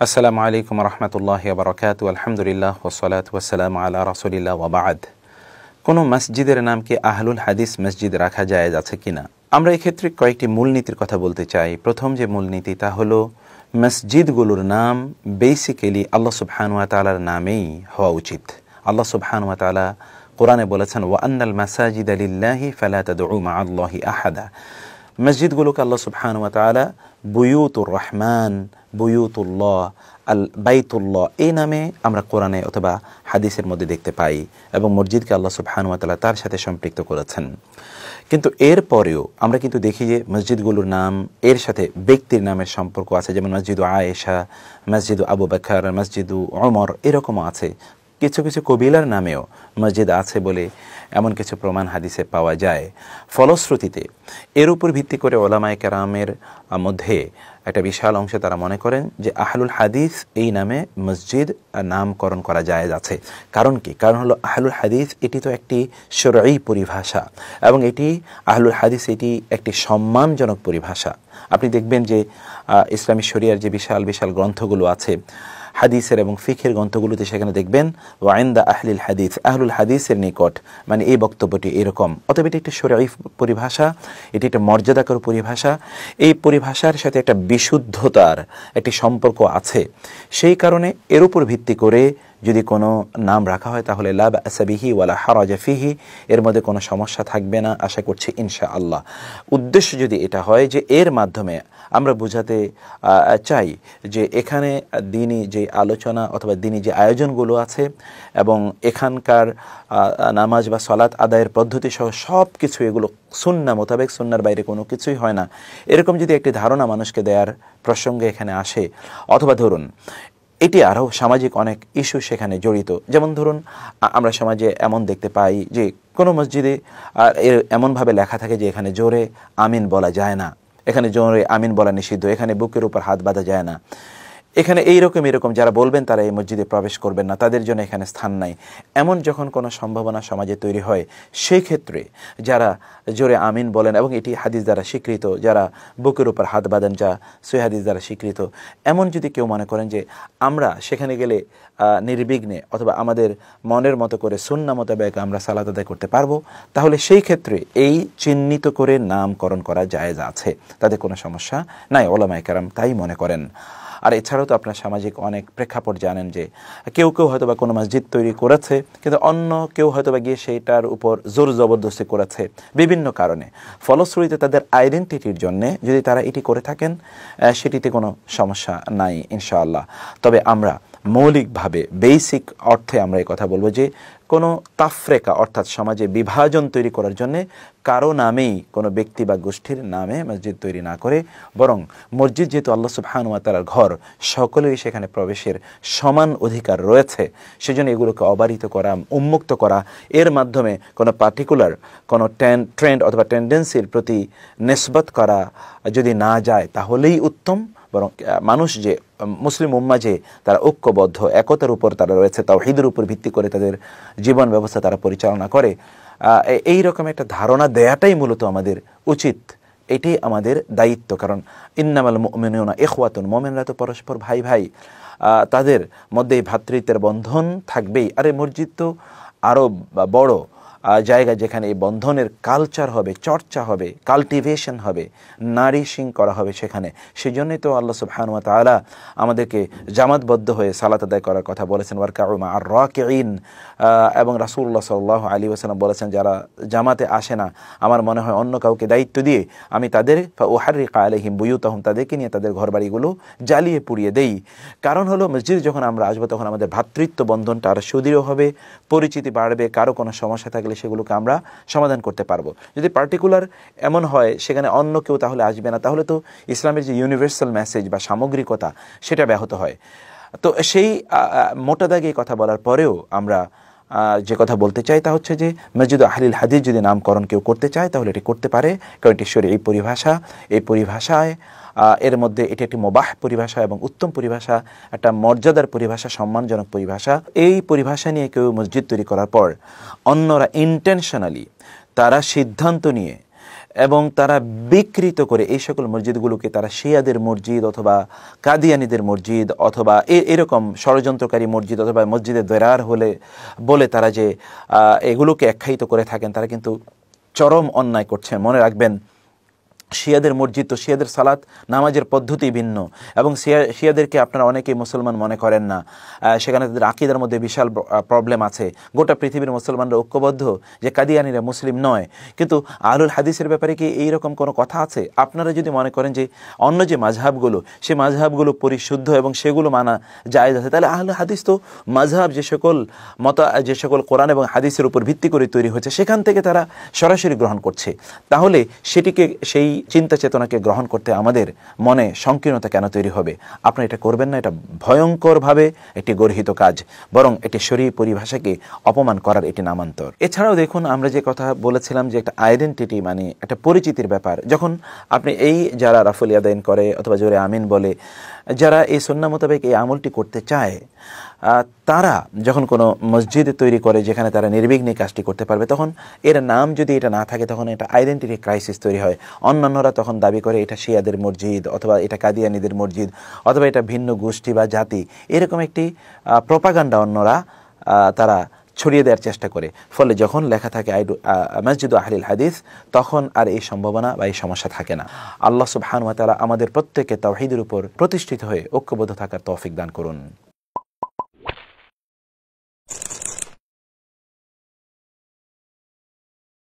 আসসালামু আলাইকুম রহমতুল্লাহি ওয়া বারাকাতুহু আলহামদুলিল্লাহ ওয়াসসালাতু ওয়াসসালামু আলা রাসূলিল্লাহ ওয়া বা'দ। কোনো মসজিদের নাম কি আহলুল হাদিস মসজিদ রাখা জায়েজ আছে কিনা? আমরা এই ক্ষেত্রে কয়েকটি মূলনীতির কথা বলতে চাই। প্রথম যে মূলনীতি তা হলো মসজিদগুলোর নাম বেসিক্যালি আল্লাহ সুবহানাহু ওয়া তাআলার নামেই হওয়া উচিত। আল্লাহ সুবহানাহু ওয়া তাআলা কোরআনে বলেছেন ওয়া আন্নাল মাসাজিদা লিল্লাহি ফালা তাদউ মা'আল্লাহি আহাদা। মসজিদগুলোকে আল্লাহ সুবহানাহু ওয়া তাআলা বুয়ুতুর রহমান, বুয়ুতুল্লাহ, আল বাইতুল্লাহ এই নামে আমরা কোরআনে অথবা হাদিসের মধ্যে দেখতে পাই এবং মসজিদকে আল্লাহ সুবহানাহু ওয়া তাআলা তার সাথে সম্পৃক্ত করেছেন। কিন্তু এর পরেও আমরা কিন্তু দেখি যে মসজিদগুলোর নাম এর সাথে ব্যক্তির নামের সম্পর্ক আছে, যেমন মসজিদু আয়েশা, মসজিদু আবু বকর, মসজিদু ওমর এরকমও আছে। কিছু কিছু কবিলার নামেও মসজিদ আছে বলে এমন কিছু প্রমাণ হাদিসে পাওয়া যায়। ফলশ্রুতিতে এর উপর ভিত্তি করে ওলামায়ে কেরামের মধ্যে একটা বিশাল অংশ তারা মনে করেন যে আহলুল হাদিস এই নামে মসজিদ নামকরণ করা জায়েজ আছে। কারণ কি? কারণ হলো আহলুল হাদিস এটি তো একটি শরঈ পরিভাষা এবং এটি আহলুল হাদিস এটি একটি সম্মানজনক পরিভাষা। আপনি দেখবেন যে ইসলামী শরিয়ার যে বিশাল বিশাল গ্রন্থগুলো আছে হাদিসের এবং ফিকহের গ্রন্থগুলোতে, সেখানে দেখবেন ওয়াইন্দা আহলিল হাদিস, আহলুল হাদিসের নিকট, মানে এই বক্তব্যটি এরকম। অতএব এটি একটি শরঈ পরিভাষা, এটি একটা মর্যাদাকর পরিভাষা। এই পরিভাষার সাথে একটা বিশুদ্ধতার একটি সম্পর্ক আছে। সেই কারণে এর উপর ভিত্তি করে যদি কোনো নাম রাখা হয় তাহলে লা বা'সা বিহি ওয়ালা হারাজা ফিহি, এর মধ্যে কোনো সমস্যা থাকবে না আশা করছি ইনশাআল্লাহ। উদ্দেশ্য যদি এটা হয় যে এর মাধ্যমে আমরা বোঝাতে চাই যে এখানে দিনী যে আলোচনা অথবা দিনী যে আয়োজনগুলো আছে এবং এখানকার নামাজ বা সালাত আদায়ের পদ্ধতি সহ সব কিছু এগুলো সুন্নাহ মোতাবেক, সুন্নাহর বাইরে কোনো কিছুই হয় না, এরকম যদি একটি ধারণা মানুষকে দেওয়ার প্রসঙ্গে এখানে আসে, অথবা ধরুন এটি আরও সামাজিক অনেক ইস্যু সেখানে জড়িত, যেমন ধরুন আমরা সমাজে এমন দেখতে পাই যে কোনো মসজিদে এমনভাবে লেখা থাকে যে এখানে জোরে আমিন বলা যায় না, এখানে জোরে আমিন বলা নিষিদ্ধ, এখানে বুকের উপর হাত বাঁধা যায় না, এখানে এরকম যারা বলবেন তারা এই মসজিদে প্রবেশ করবেন না, তাদের জন্য এখানে স্থান নাই। এমন যখন কোনো সম্ভাবনা সমাজে তৈরি হয়, সেই ক্ষেত্রে যারা জোরে আমিন বলেন এবং এটি হাদিস দ্বারা স্বীকৃত, যারা বুকের উপর হাত বাঁধেন যা সহিহ হাদিস দ্বারা স্বীকৃত, এমন যদি কেউ মনে করেন যে আমরা সেখানে গেলে নির্বিঘ্নে অথবা আমাদের মনের মতো করে সুন্নাহ মোতাবেক আমরা সালাত আদায় করতে পারবো, তাহলে সেই ক্ষেত্রে এই চিহ্নিত করে নামকরণ করা জায়েজ আছে, তাদের কোনো সমস্যা নাই, ওলামায়ে কেরাম তাই মনে করেন। আর এছাড়াও তো আপনার সামাজিক অনেক প্রেক্ষাপট জানেন যে কেউ কেউ হয়তো বা কোনো মসজিদ তৈরি করেছে, কিন্তু অন্য কেউ হয়তো বা গিয়ে সেইটার উপর জোর জবরদস্তি করেছে বিভিন্ন কারণে। ফলশ্রুতিতে তাদের আইডেন্টিটির জন্যে যদি তারা এটি করে থাকেন, সেটিতে কোনো সমস্যা নাই ইনশাআল্লাহ। তবে আমরা মৌলিকভাবে বেসিক অর্থে আমরা এই কথা বলবো যে কোনো তাফরেকা অর্থাৎ সমাজে বিভাজন তৈরি করার জন্যে কারো নামেই কোনো ব্যক্তি বা গোষ্ঠীর নামে মসজিদ তৈরি না করে, বরং মসজিদ যেহেতু আল্লাহ সুবহানাহু ওয়া তাআলার ঘর, সকলেরই সেখানে প্রবেশের সমান অধিকার রয়েছে, সেজন্য এগুলোকে অবারিত করা, উন্মুক্ত করা, এর মাধ্যমে কোনো পার্টিকুলার কোনো ট্রেন্ড অথবা টেন্ডেন্সির প্রতি নিসবত করা যদি না যায় তাহলেই উত্তম। বরং মানুষ যে মুসলিম উম্মাহ যে তারা ঐক্যবদ্ধ, একতার উপর তারা রয়েছে, তাওহীদের উপর ভিত্তি করে তাদের জীবন ব্যবস্থা তারা পরিচালনা করে, এই রকম একটা ধারণা দেয়াটাই মূলত আমাদের উচিত, এটাই আমাদের দায়িত্ব। কারণ ইন্নামাল মুমিনুনা ইখওয়াতুন, মুমিনরা তো পরস্পর ভাই ভাই, তাদের মধ্যে এই ভ্রাতৃত্বের বন্ধন থাকবেই। আরে মসজিদ তো আরও বড় জায়গা যেখানে এই বন্ধনের কালচার হবে, চর্চা হবে, কাল্টিভেশন হবে, নারিশিং করা হবে সেখানে। সেই জন্যই তো আল্লাহ সুবহানাহু ওয়া তাআলা আমাদেরকে জামাতবদ্ধ হয়ে সালাত আদায় করার কথা বলেছেন, ওয়ারকাউ মা'আর রাকিঈন, এবং রাসূলুল্লাহ সাল্লাল্লাহু আলাইহি ওয়াসাল্লাম বলেছেন যারা জামাতে আসে না, আমার মনে হয় অন্য কাউকে দায়িত্ব দিয়ে আমি তাদের ফাউহাররিকা আলাইহিম বুয়ুতাহুম, তাদেরকে নিয়ে তাদের ঘরবাড়িগুলো জ্বালিয়ে পুড়িয়ে দেই। কারণ হলো মসজিদে যখন আমরা আসবো তখন আমাদের ভ্রাতৃত্ব বন্ধনটা আরও সুদৃঢ় হবে, পরিচিতি বাড়বে, কারো কোনো সমস্যা থাকলে সেগুলোকে আমরা সমাধান করতে পারবো। যদি পার্টিকুলার এমন হয় সেখানে অন্য কেউ তাহলে আসবে না, তাহলে তো ইসলামের যে ইউনিভার্সাল মেসেজ বা সামগ্রিকতা সেটা ব্যাহত হয়। তো সেই মোটা দাগে কথা বলার পরেও আমরা যে কথা বলতে চাই তা হচ্ছে যে মসজিদ আহলিল হাদিস যদি নামকরণ কেউ করতে চায় তাহলে এটি করতে পারে, কারণ এটি শরঈ পরিভাষা। এই পরিভাষায় এর মধ্যে এটি একটি মুবাহ পরিভাষা এবং উত্তম পরিভাষা, একটা মর্যাদার পরিভাষা, সম্মানজনক পরিভাষা। এই পরিভাষা নিয়ে কেউ মসজিদ তৈরি করার পর অন্যরা ইন্টেনশনালি তারা সিদ্ধান্ত নিয়ে এবং তারা বিকৃত করে এই সকল মসজিদগুলোকে তারা শিয়াদের মসজিদ অথবা কাদিয়ানীদের মসজিদ অথবা এরকম ষড়যন্ত্রকারী মসজিদ অথবা মসজিদে দেরার হলে বলে তারা যে এগুলোকে আখ্যায়িত করে থাকেন, তারা কিন্তু চরম অন্যায় করছেন। মনে রাখবেন, শিয়াদের মসজিদ তো শিয়াদের সালাত নামাজের পদ্ধতি ভিন্ন, এবং শিয়াদেরকে আপনারা অনেকেই মুসলমান মনে করেন না, সেখানে তাদের আকীদার মধ্যে বিশাল প্রবলেম আছে। গোটা পৃথিবীর মুসলমানরা ঐক্যবদ্ধ যে কাদিয়ানীরা মুসলিম নয়, কিন্তু আহলুল হাদিসের ব্যাপারে কি এইরকম কোনো কথা আছে? আপনারা যদি মনে করেন যে অন্য যে মাযহাবগুলো সে মাযহাবগুলো পরিশুদ্ধ এবং সেগুলো মানা জায়েজ আছে, তাহলে আহলুল হাদিস তো মাযহাব যে সকল কোরআন এবং হাদিসের উপর ভিত্তি করে তৈরি হয়েছে সেখান থেকে তারা সরাসরি গ্রহণ করছে। তাহলে সেটিকে সেই চিন্তা চেতনাকে গ্রহণ করতে আমাদের মনে সংকীর্ণতা কেন তৈরি হবে? আপনারা এটা করবেন না। এটা ভয়ঙ্করভাবে একটি গর্হিত কাজ, বরং এটি শরীয়ী পরিভাষাকে অপমান করার এটি নামান্তর। এছাড়াও দেখুন, আমরা যে কথা বলেছিলাম যে একটা আইডেন্টিটি মানে একটা পরিচিতির ব্যাপার, যখন আপনি এই যারা রাফুল ইয়াদাইন করে অথবা জোরে আমিন বলে, যারা এই সুন্নাহ মোতাবেক এই আমলটি করতে চায়, তারা যখন কোনো মসজিদ তৈরি করে যেখানে তারা নির্বিঘ্নে কাজটি করতে পারবে, তখন এর নাম যদি এটা না থাকে তখন এটা আইডেন্টিটি ক্রাইসিস তৈরি হয়। অন্যান্যরা তখন দাবি করে এটা শিয়াদের মসজিদ অথবা এটা কাদিয়ানীদের মসজিদ অথবা এটা ভিন্ন গোষ্ঠী বা জাতি, এরকম একটি প্রপাগান্ডা অন্যরা তারা ছড়িয়ে দেওয়ার চেষ্টা করে। ফলে যখন লেখা থাকে মসজিদ আহলিল হাদিস, তখন আর এই সম্ভাবনা বা এই সমস্যা থাকে না। আল্লাহ সুবহানাহু ওয়া তাআলা আমাদের প্রত্যেককে তাওহীদের উপর প্রতিষ্ঠিত হয়ে ঐক্যবদ্ধ থাকার তৌফিক দান করুন।